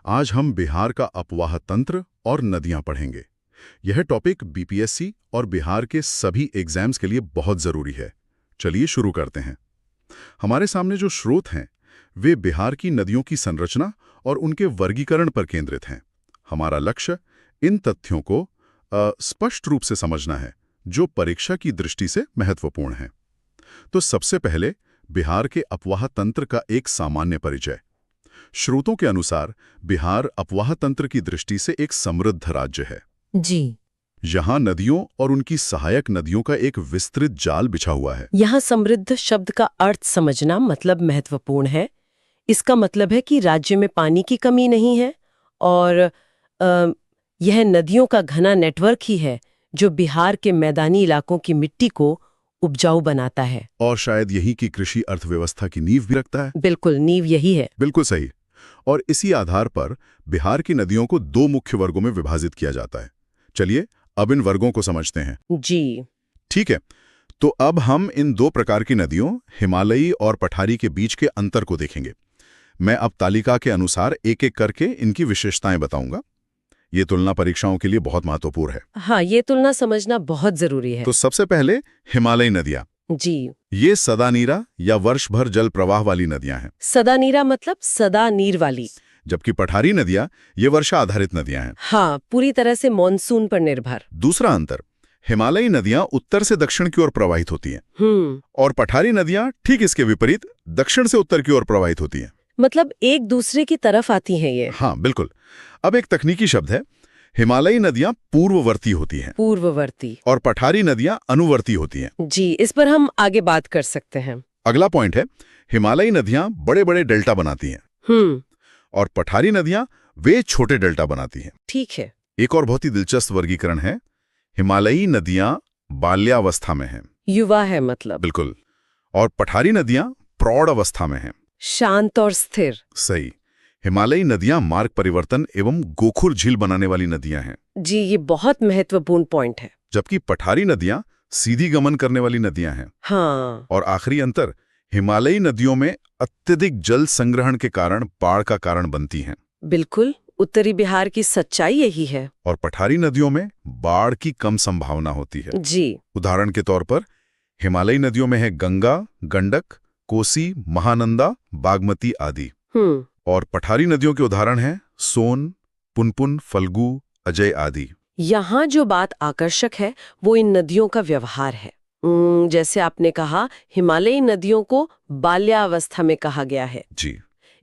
आज हम बिहार का अपवाह तंत्र और नदियां पढ़ेंगे। यह टॉपिक बीपीएससी और बिहार के सभी एग्जाम्स के लिए बहुत ज़रूरी है। चलिए शुरू करते हैं। हमारे सामने जो स्रोत हैं वे बिहार की नदियों की संरचना और उनके वर्गीकरण पर केंद्रित हैं। हमारा लक्ष्य इन तथ्यों को स्पष्ट रूप से समझना है जो परीक्षा की दृष्टि से महत्वपूर्ण है। तो सबसे पहले बिहार के अपवाह तंत्र का एक सामान्य परिचय। स्रोतों के अनुसार बिहार अपवाह तंत्र की दृष्टि से एक समृद्ध राज्य है जी। यहाँ नदियों और उनकी सहायक नदियों का एक विस्तृत जाल बिछा हुआ है। यहाँ समृद्ध शब्द का अर्थ समझना मतलब महत्वपूर्ण है। इसका मतलब है कि राज्य में पानी की कमी नहीं है और यह नदियों का घना नेटवर्क ही है जो बिहार के मैदानी इलाकों की मिट्टी को उपजाऊ बनाता है। और शायद यही की कृषि अर्थव्यवस्था की नींव भी रखता है। बिल्कुल, नींव यही है। बिल्कुल सही। और इसी आधार पर बिहार की नदियों को दो मुख्य वर्गों में विभाजित किया जाता है। चलिए अब इन वर्गों को समझते हैं। जी ठीक है, तो अब हम इन दो प्रकार की नदियों हिमालयी और पठारी के बीच के अंतर को देखेंगे। मैं अब तालिका के अनुसार एक एक करके इनकी विशेषताएं बताऊंगा। ये तुलना परीक्षाओं के लिए बहुत महत्वपूर्ण है। हाँ, ये तुलना समझना बहुत जरूरी है। तो सबसे पहले हिमालयी नदियां। जी, ये सदानीरा या वर्ष भर जल प्रवाह वाली नदियां हैं। सदानीरा मतलब सदा नीर वाली। जबकि पठारी नदियां ये वर्षा आधारित नदियां हैं। हाँ, पूरी तरह से मॉनसून पर निर्भर। दूसरा अंतर, हिमालयी नदियां उत्तर से दक्षिण की ओर प्रवाहित होती हैं और पठारी नदियां ठीक इसके विपरीत दक्षिण से उत्तर की ओर प्रवाहित होती हैं। मतलब एक दूसरे की तरफ आती हैं ये। हाँ बिल्कुल। अब एक तकनीकी शब्द है, हिमालयी नदियां पूर्ववर्ती होती हैं पूर्ववर्ती और पठारी नदियां अनुवर्ती होती हैं। जी, इस पर हम आगे बात कर सकते हैं। अगला पॉइंट है, हिमालयी नदियां बड़े बड़े डेल्टा बनाती हैं और पठारी नदियां वे छोटे डेल्टा बनाती हैं। ठीक है। एक और बहुत ही दिलचस्प वर्गीकरण है, हिमालयी नदियां बाल्यावस्था में हैं। युवा है मतलब। बिल्कुल। और पठारी नदियां प्रौढ़ अवस्था में हैं। शांत और स्थिर। सही। हिमालयी नदियां मार्ग परिवर्तन एवं गोखुर झील बनाने वाली नदियां हैं। जी, ये बहुत महत्वपूर्ण पॉइंट है। जबकि पठारी नदियां सीधी गमन करने वाली नदियां हैं। हाँ। और आखिरी अंतर, हिमालयी नदियों में अत्यधिक जल संग्रहण के कारण बाढ़ का कारण बनती हैं। बिल्कुल, उत्तरी बिहार की सच्चाई यही है। और पठारी नदियों में बाढ़ की कम संभावना होती है। जी। उदाहरण के तौर पर हिमालयी नदियों में है गंगा, गंडक, कोसी, महानंदा, बागमती आदि। और पठारी नदियों के उदाहरण हैं सोन, पुनपुन, फल्गु, अजय आदि। यहाँ जो बात आकर्षक है वो इन नदियों का व्यवहार है। जैसे आपने कहा, हिमालयी नदियों को बाल्यावस्था में कहा गया है। जी।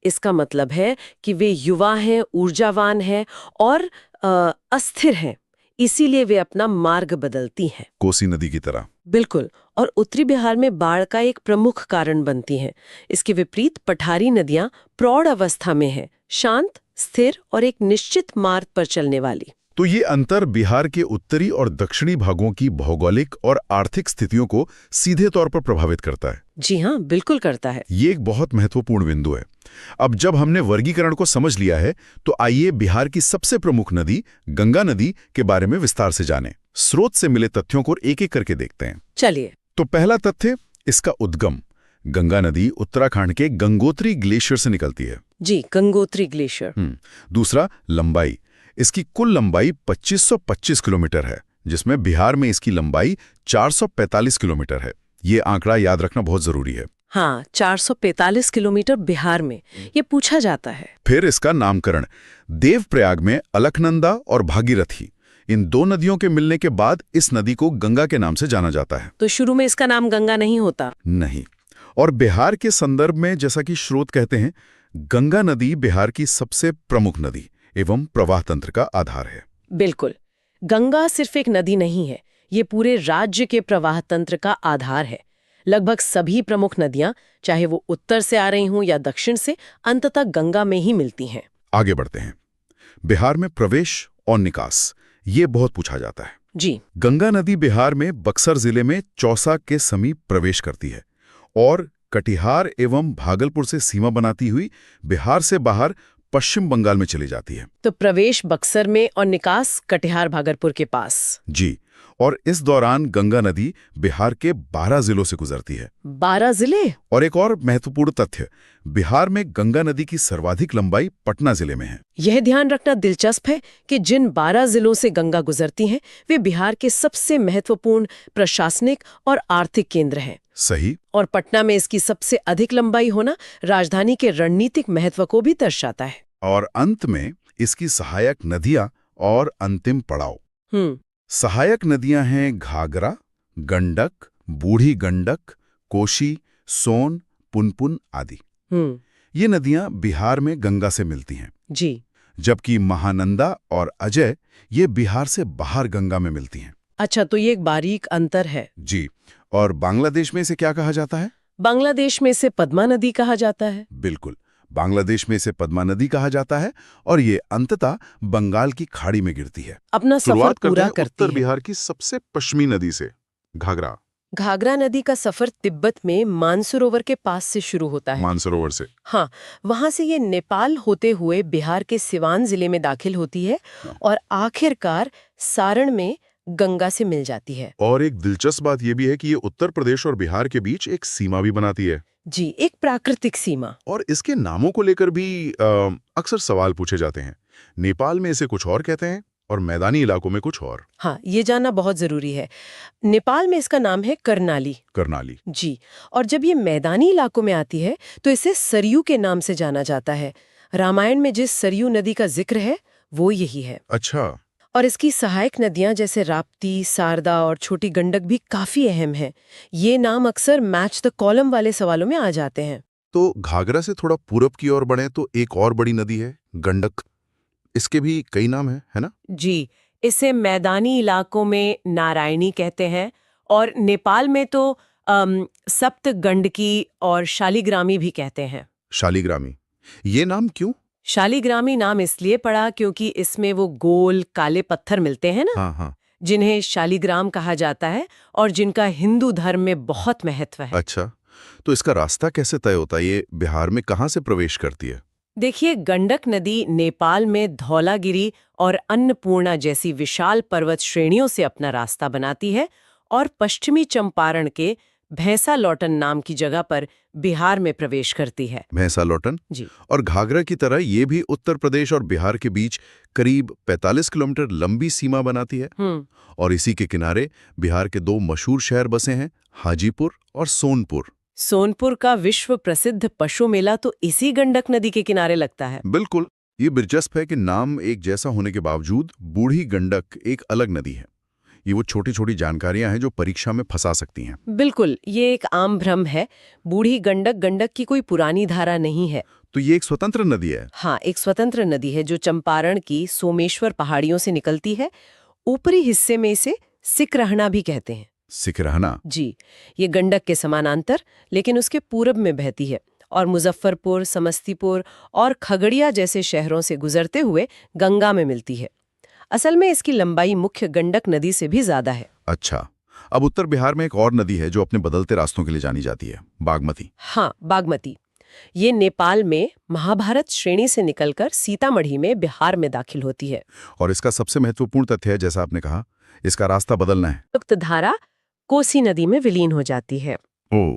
इसका मतलब है कि वे युवा हैं, ऊर्जावान हैं और अस्थिर हैं, इसीलिए वे अपना मार्ग बदलती हैं, कोसी नदी की तरह। बिल्कुल। और उत्तरी बिहार में बाढ़ का एक प्रमुख कारण बनती हैं। इसके विपरीत पठारी नदियां प्रौढ़ अवस्था में हैं, शांत, स्थिर और एक निश्चित मार्ग पर चलने वाली। तो ये अंतर बिहार के उत्तरी और दक्षिणी भागों की भौगोलिक और आर्थिक स्थितियों को सीधे तौर पर प्रभावित करता है। जी हाँ, बिल्कुल करता है। ये एक बहुत महत्वपूर्ण बिंदु है। अब जब हमने वर्गीकरण को समझ लिया है तो आइए बिहार की सबसे प्रमुख नदी गंगा नदी के बारे में विस्तार से जानें। स्रोत से मिले तथ्यों को एक एक करके देखते हैं। चलिए। तो पहला तथ्य, इसका उद्गम। गंगा नदी उत्तराखंड के गंगोत्री ग्लेशियर से निकलती है। जी, गंगोत्री ग्लेशियर। दूसरा, लंबाई। इसकी कुल लंबाई 2525 किलोमीटर है, जिसमें बिहार में इसकी लंबाई 445 किलोमीटर है। ये आंकड़ा याद रखना बहुत जरूरी है। हाँ, 445 किलोमीटर बिहार में, ये पूछा जाता है। फिर इसका नामकरण। देवप्रयाग में अलकनंदा और भागीरथी, इन दो नदियों के मिलने के बाद इस नदी को गंगा के नाम से जाना जाता है। तो शुरू में इसका नाम गंगा नहीं होता? नहीं। और बिहार के संदर्भ में जैसा कि स्रोत कहते हैं, गंगा नदी बिहार की सबसे प्रमुख नदी एवं प्रवाह तंत्र का आधार है। बिल्कुल। गंगा सिर्फ एक नदी नहीं है, ये पूरे राज्य के प्रवाह तंत्र का आधार है। लगभग सभी प्रमुख नदियां, चाहे वो उत्तर से आ रही हों या दक्षिण से, अंततः गंगा में ही मिलती हैं। आगे बढ़ते हैं। बिहार में प्रवेश और निकास, ये बहुत पूछा जाता है। जी। गंगा नदी बिहार में बक्सर जिले में चौसा के समीप प्रवेश करती है और कटिहार एवं भागलपुर से सीमा बनाती हुई बिहार से बाहर पश्चिम बंगाल में चली जाती है। तो प्रवेश बक्सर में और निकास कटिहार भागलपुर के पास। जी। और इस दौरान गंगा नदी बिहार के 12 जिलों से गुजरती है। 12 जिले? और एक और महत्वपूर्ण तथ्य, बिहार में गंगा नदी की सर्वाधिक लंबाई पटना जिले में है। यह ध्यान रखना दिलचस्प है कि जिन 12 जिलों से गंगा गुजरती हैं, वे बिहार के सबसे महत्वपूर्ण प्रशासनिक और आर्थिक केंद्र हैं। सही। और पटना में इसकी सबसे अधिक लंबाई होना राजधानी के रणनीतिक महत्व को भी दर्शाता है। और अंत में इसकी सहायक नदियां और अंतिम पड़ाव। सहायक नदियां हैं घाघरा, गंडक, बूढ़ी गंडक, कोशी, सोन, पुनपुन आदि। ये नदियां बिहार में गंगा से मिलती हैं। जी। जबकि महानंदा और अजय ये बिहार से बाहर गंगा में मिलती हैं। अच्छा, तो ये एक बारीक अंतर है। जी। और बांग्लादेश में इसे क्या कहा जाता है? बांग्लादेश में इसे पद्मा नदी कहा जाता है। बिल्कुल, बांग्लादेश में इसे पद्मा नदी कहा जाता है और ये अंततः बंगाल की खाड़ी में गिरती है। अपना सफर पूरा करती है। उत्तर बिहार की सबसे पश्चिमी नदी से, घाघरा। घाघरा नदी का सफर तिब्बत में मानसरोवर के पास से शुरू होता है। मानसरोवर से? हाँ, वहां से ये नेपाल होते हुए बिहार के सिवान जिले में दाखिल होती है और आखिरकार सारण में गंगा से मिल जाती है। और एक दिलचस्प बात यह भी है कि ये उत्तर प्रदेश और बिहार के बीच एक सीमा भी बनाती है। जी, एक प्राकृतिक सीमा। और इसके नामों को लेकर भी अक्सर सवाल पूछे जाते हैं। नेपाल में इसे कुछ और कहते हैं और मैदानी इलाकों में कुछ और। हाँ, ये जानना बहुत जरूरी है। नेपाल में इसका नाम है कर्नाली। कर्नाली। जी। और जब ये मैदानी इलाकों में आती है तो इसे सरयू के नाम से जाना जाता है। रामायण में जिस सरयू नदी का जिक्र है वो यही है। अच्छा। और इसकी सहायक नदियां जैसे राप्ती, शारदा और छोटी गंडक भी काफी अहम हैं। ये नाम अक्सर मैच द कॉलम वाले सवालों में आ जाते हैं। तो घाघरा से थोड़ा पूरब की ओर बढ़े तो एक और बड़ी नदी है गंडक। इसके भी कई नाम हैं, है ना? जी, इसे मैदानी इलाकों में नारायणी कहते हैं और नेपाल में तो सप्त गंडकी और शालिग्रामी भी कहते हैं। शालिग्रामी, ये नाम क्यों? शालिग्रामी नाम इसलिए पड़ा क्योंकि इसमें वो गोल काले पत्थर मिलते हैं ना। हाँ। जिन्हें शालिग्राम कहा जाता है और जिनका हिंदू धर्म में बहुत महत्व है। अच्छा, तो इसका रास्ता कैसे तय होता है? ये बिहार में कहाँ से प्रवेश करती है? देखिए, गंडक नदी नेपाल में धौलागिरी और अन्नपूर्णा जैसी विशाल पर्वत श्रेणियों से अपना रास्ता बनाती है और पश्चिमी चंपारण के भैंसा लौटन नाम की जगह पर बिहार में प्रवेश करती है। भैंसा लौटन? जी। और घाघरा की तरह ये भी उत्तर प्रदेश और बिहार के बीच करीब 45 किलोमीटर लंबी सीमा बनाती है। और इसी के किनारे बिहार के दो मशहूर शहर बसे हैं, हाजीपुर और सोनपुर। सोनपुर का विश्व प्रसिद्ध पशु मेला तो इसी गंडक नदी के किनारे लगता है। बिल्कुल। ये दिलचस्प है कि नाम एक जैसा होने के बावजूद बूढ़ी गंडक एक अलग नदी है। ये वो छोटी छोटी जानकारियां हैं जो परीक्षा में फंसा सकती हैं। बिल्कुल, ये एक आम भ्रम है। बूढ़ी गंडक गंडक की कोई पुरानी धारा नहीं है। तो ये एक स्वतंत्र नदी है? हाँ, एक स्वतंत्र नदी है जो चंपारण की सोमेश्वर पहाड़ियों से निकलती है। ऊपरी हिस्से में इसे सिकरहना भी कहते हैं। सिकरहना? जी, ये गंडक के समानांतर लेकिन उसके पूरब में बहती है और मुजफ्फरपुर, समस्तीपुर और खगड़िया जैसे शहरों से गुजरते हुए गंगा में मिलती है। असल में इसकी लंबाई मुख्य गंडक नदी से भी ज्यादा है। अच्छा, अब उत्तर बिहार में एक और नदी है जो अपने बदलते रास्तों के लिए जानी जाती है, बागमती। हाँ, बागमती। ये नेपाल में महाभारत श्रेणी से निकलकर सीतामढ़ी में बिहार में दाखिल होती है। और इसका सबसे महत्वपूर्ण तथ्य है, जैसा आपने कहा, इसका रास्ता बदलना है। उक्त धारा कोसी नदी में विलीन हो जाती है। ओह,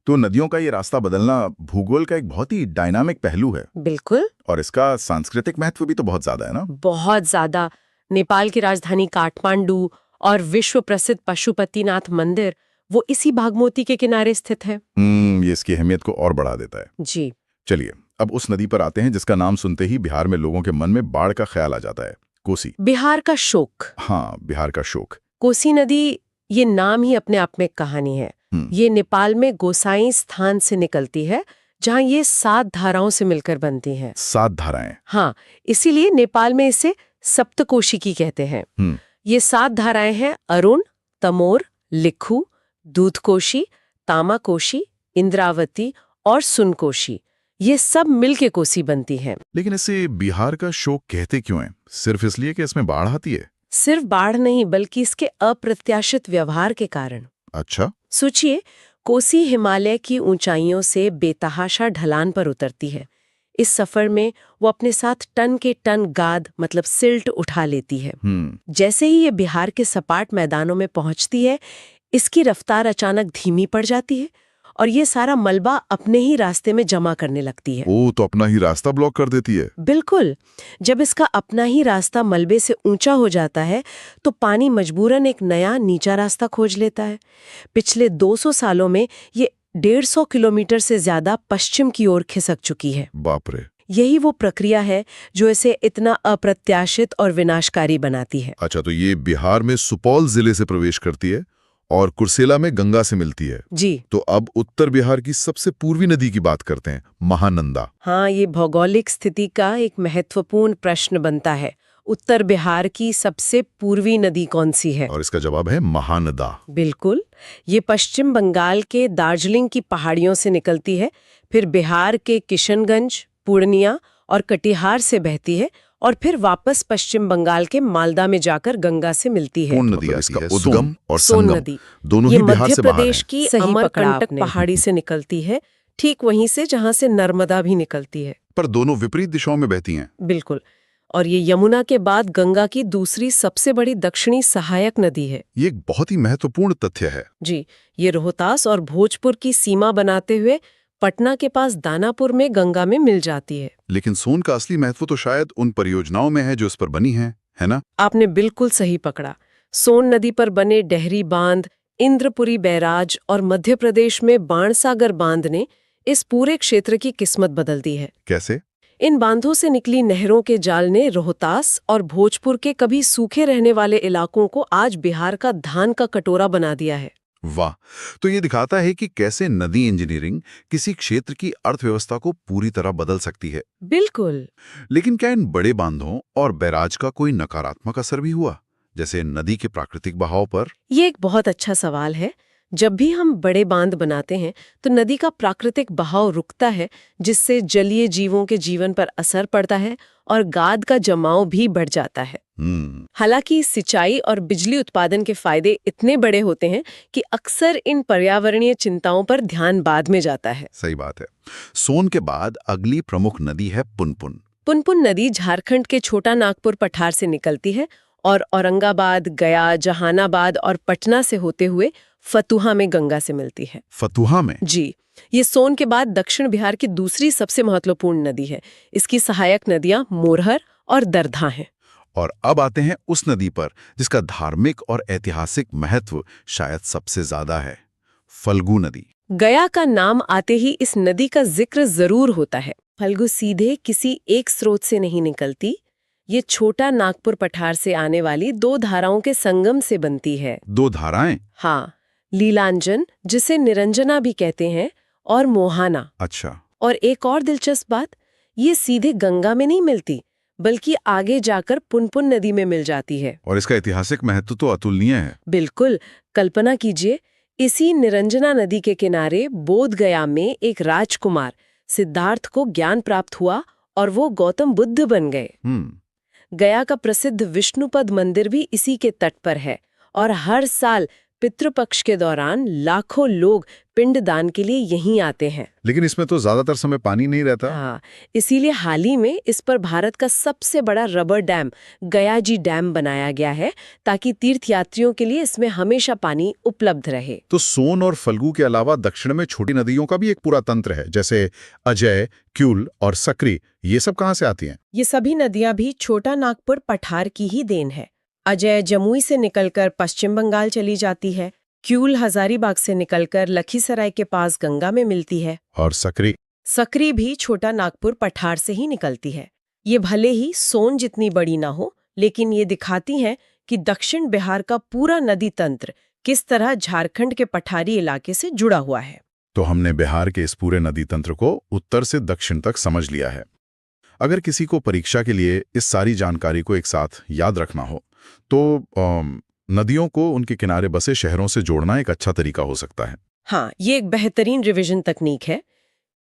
तो नदियों का ये रास्ता बदलना भूगोल का एक बहुत ही डायनामिक पहलू है। बिल्कुल। और इसका सांस्कृतिक महत्व भी तो बहुत ज्यादा है ना? बहुत ज्यादा। नेपाल की राजधानी काठमांडू और विश्व प्रसिद्ध पशुपतिनाथ मंदिर वो इसी बागमती के किनारे स्थित है। ये इसकी अहमियत को और बढ़ा देता है। जी। चलिए, अब उस नदी पर आते हैं जिसका नाम सुनते ही बिहार में लोगों के मन में बाढ़ का ख्याल आ जाता है, कोसी। बिहार का शोक। हाँ, बिहार का शोक। कोसी नदी, ये नाम ही अपने आप में एक कहानी है। ये नेपाल में गोसाई स्थान से निकलती है जहाँ ये 7 धाराओं से मिलकर बनती हैं। 7 धाराएं? हाँ, इसीलिए नेपाल में इसे सप्तकोशिकी कहते हैं। ये 7 धाराएं हैं अरुण, तमोर, लिखू, दूधकोशी, तामाकोशी, इंद्रावती और सुनकोशी। ये सब मिलके कोसी बनती हैं। लेकिन इसे बिहार का शोक कहते क्यों हैं? सिर्फ इसलिए कि इसमें बाढ़ आती है? सिर्फ बाढ़ नहीं, बल्कि इसके अप्रत्याशित व्यवहार के कारण। अच्छा। सोचिए, कोसी हिमालय की ऊंचाइयों से बेतहाशा ढलान पर उतरती है। इस सफर में वो अपने साथ टन के टन गाद मतलब सिल्ट उठा लेती है। जैसे ही ये बिहार के सपाट मैदानों में पहुंचती है, इसकी रफ्तार अचानक धीमी पड़ जाती है और ये सारा मलबा अपने ही रास्ते में जमा करने लगती है। ओ, तो अपना ही रास्ता ब्लॉक कर देती है। बिल्कुल। जब इसका अपना ही रास्ता मलबे से ऊंचा हो जाता है तो पानी मजबूरन एक नया नीचा रास्ता खोज लेता है। पिछले 200 सालों में ये 150 किलोमीटर से ज्यादा पश्चिम की ओर खिसक चुकी है। बाप रे। यही वो प्रक्रिया है जो इसे इतना अप्रत्याशित और विनाशकारी बनाती है। अच्छा, तो ये बिहार में सुपौल जिले से प्रवेश करती है और कुर्सेला में गंगा से मिलती है। जी। तो अब उत्तर बिहार की सबसे पूर्वी नदी की बात करते हैं, महानंदा। हाँ, ये भौगोलिक स्थिति का एक महत्वपूर्ण प्रश्न बनता है। उत्तर बिहार की सबसे पूर्वी नदी कौन सी है? और इसका जवाब है महानदा। बिल्कुल। ये पश्चिम बंगाल के दार्जिलिंग की पहाड़ियों से निकलती है, फिर बिहार के किशनगंज, पूर्णिया और कटिहार से बहती है और फिर वापस पश्चिम बंगाल के मालदा में जाकर गंगा से मिलती है। कौन नदी इसका उद्गम और सोन संगम नदी दोनों ही बिहार से बाहर मध्य प्रदेश हैं। की अमरकंटक पहाड़ी से निकलती है, ठीक वहीं से जहां से नर्मदा भी निकलती है। पर दोनों विपरीत दिशाओं में बहती हैं। बिल्कुल। और ये यमुना के बाद गंगा की दूसरी सबसे बड़ी दक्षिणी सहायक नदी है। ये एक बहुत ही महत्वपूर्ण तथ्य है। जी। ये रोहतास और भोजपुर की सीमा बनाते हुए पटना के पास दानापुर में गंगा में मिल जाती है। लेकिन सोन का असली महत्व तो शायद उन परियोजनाओं में है जो इस पर बनी है ना? आपने बिल्कुल सही पकड़ा। सोन नदी पर बने डेहरी बांध, इंद्रपुरी बैराज और मध्य प्रदेश में बाणसागर बांध ने इस पूरे क्षेत्र की किस्मत बदल दी है। कैसे? इन बांधों से निकली नहरों के जाल ने रोहतास और भोजपुर के कभी सूखे रहने वाले इलाकों को आज बिहार का धान का कटोरा बना दिया है। वाह! तो ये दिखाता है कि कैसे नदी इंजीनियरिंग किसी क्षेत्र की अर्थव्यवस्था को पूरी तरह बदल सकती है। बिल्कुल। लेकिन क्या इन बड़े बांधों और बैराज का कोई नकारात्मक असर भी हुआ, जैसे नदी के प्राकृतिक बहाव पर? ये एक बहुत अच्छा सवाल है। जब भी हम बड़े बांध बनाते हैं तो नदी का प्राकृतिक बहाव रुकता है, जिससे जलीय जीवों के जीवन पर असर पड़ता है और गाद का जमाव भी बढ़ जाता है। हालांकि सिंचाई और बिजली उत्पादन के फायदे इतने बड़े होते हैं कि अक्सर इन पर्यावरणीय चिंताओं पर ध्यान बाद में जाता है। सही बात है। सोन के बाद अगली प्रमुख नदी है पुनपुन। पुनपुन नदी झारखंड के छोटा नागपुर पठार से निकलती है और औरंगाबाद, गया, जहानाबाद और पटना से होते हुए फतुहा में गंगा से मिलती है। फतुहा में? जी। ये सोन के बाद दक्षिण बिहार की दूसरी सबसे महत्वपूर्ण नदी है। इसकी सहायक नदियां मोरहर और दरधा हैं। और अब आते हैं उस नदी पर जिसका धार्मिक और ऐतिहासिक महत्व शायद सबसे ज्यादा है, फल्गु नदी। गया का नाम आते ही इस नदी का जिक्र जरूर होता है। फल्गु सीधे किसी एक स्रोत से नहीं निकलती। ये छोटा नागपुर पठार से आने वाली दो धाराओं के संगम से बनती है। दो धाराएं? हाँ, लीलांजन, जिसे निरंजना भी कहते हैं, और मोहाना। अच्छा। और एक और दिलचस्प बात, ये सीधे गंगा में नहीं मिलती, बल्कि आगे जाकर पुनपुन नदी में मिल जाती है। और इसका ऐतिहासिक महत्व तो अतुलनीय है। बिल्कुल। कल्पना कीजिए, इसी निरंजना नदी के किनारे बोधगया में एक राजकुमार सिद्धार्थ को ज्ञान प्राप्त हुआ और वो गौतम बुद्ध बन गए। गया का प्रसिद्ध विष्णुपद मंदिर भी इसी के तट पर है और हर साल पितृपक्ष के दौरान लाखों लोग पिंडदान के लिए यहीं आते हैं। लेकिन इसमें तो ज्यादातर समय पानी नहीं रहता। हाँ, इसीलिए हाल ही में इस पर भारत का सबसे बड़ा रबर डैम गयाजी डैम बनाया गया है, ताकि तीर्थयात्रियों के लिए इसमें हमेशा पानी उपलब्ध रहे। तो सोन और फल्गु के अलावा दक्षिण में छोटी नदियों का भी एक पूरा तंत्र है, जैसे अजय, क्यूल और सकरी। ये सब कहाँ से आती हैं? ये सभी नदियां भी छोटा नागपुर पठार की ही देन है। अजय जमुई से निकलकर पश्चिम बंगाल चली जाती है, क्यूल हजारीबाग से निकलकर लखीसराय के पास गंगा में मिलती है, और सकरी भी छोटा नागपुर पठार से ही निकलती है। ये भले ही सोन जितनी बड़ी ना हो, लेकिन ये दिखाती हैं कि दक्षिण बिहार का पूरा नदी तंत्र किस तरह झारखंड के पठारी इलाके से जुड़ा हुआ है। तो हमने बिहार के इस पूरे नदी तंत्र को उत्तर से दक्षिण तक समझ लिया है। अगर किसी को परीक्षा के लिए इस सारी जानकारी को एक साथ याद रखना हो तो नदियों को उनके किनारे बसे शहरों से जोड़ना एक अच्छा तरीका हो सकता है। हाँ, ये एक बेहतरीन रिवीजन तकनीक है।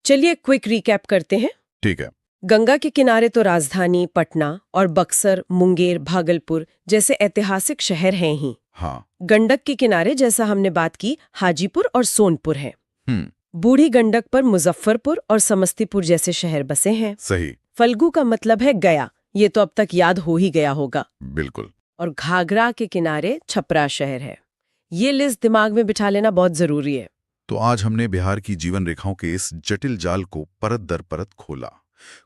चलिए क्विक रिकैप करते हैं। ठीक है। गंगा के किनारे तो राजधानी पटना और बक्सर, मुंगेर, भागलपुर जैसे ऐतिहासिक शहर हैं ही। हाँ। गंडक के किनारे, जैसा हमने बात की, हाजीपुर और सोनपुर हैं। बूढ़ी गंडक पर मुजफ्फरपुर और समस्तीपुर जैसे शहर बसे हैं। सही। फल्गु का मतलब है गया, ये तो अब तक याद हो ही गया होगा। बिल्कुल। और घाघरा के किनारे छपरा शहर है। ये लिस्ट दिमाग में बिठा लेना बहुत जरूरी है। तो आज हमने बिहार की जीवन रेखाओं के इस जटिल जाल को परत दर परत खोला।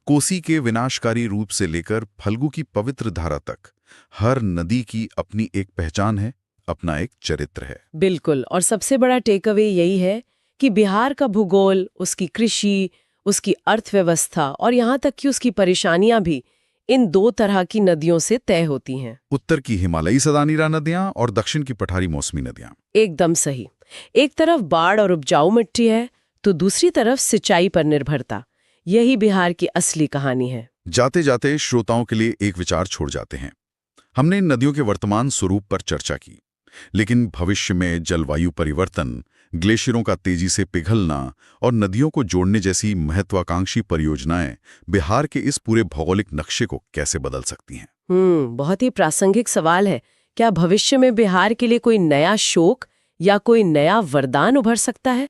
कोसी के विनाशकारी रूप से लेकर फल्गु की पवित्र धारा तक हर नदी की अपनी एक पहचान है, अपना एक चरित्र है। बिल्कुल। और सबसे बड़ा टेकअवे यही है कि बिहार का भूगोल, उसकी कृषि, उसकी अर्थव्यवस्था और यहाँ तक कि उसकी परेशानियां भी इन दो तरह की नदियों से तय होती हैं। उत्तर की हिमालयी सदानीरा नदियां और दक्षिण की पठारी मौसमी नदियां। एकदम सही। एक तरफ बाढ़ और उपजाऊ मिट्टी है, तो दूसरी तरफ सिंचाई पर निर्भरता। यही बिहार की असली कहानी है। जाते जाते श्रोताओं के लिए एक विचार छोड़ जाते हैं। हमने इन नदियों के वर्तमान स्वरूप पर चर्चा की, लेकिन भविष्य में जलवायु परिवर्तन, ग्लेशियरों का तेजी से पिघलना और नदियों को जोड़ने जैसी महत्वाकांक्षी परियोजनाएं बिहार के इस पूरे भौगोलिक नक्शे को कैसे बदल सकती हैं? बहुत ही प्रासंगिक सवाल है। क्या भविष्य में बिहार के लिए कोई नया शोक या कोई नया वरदान उभर सकता है?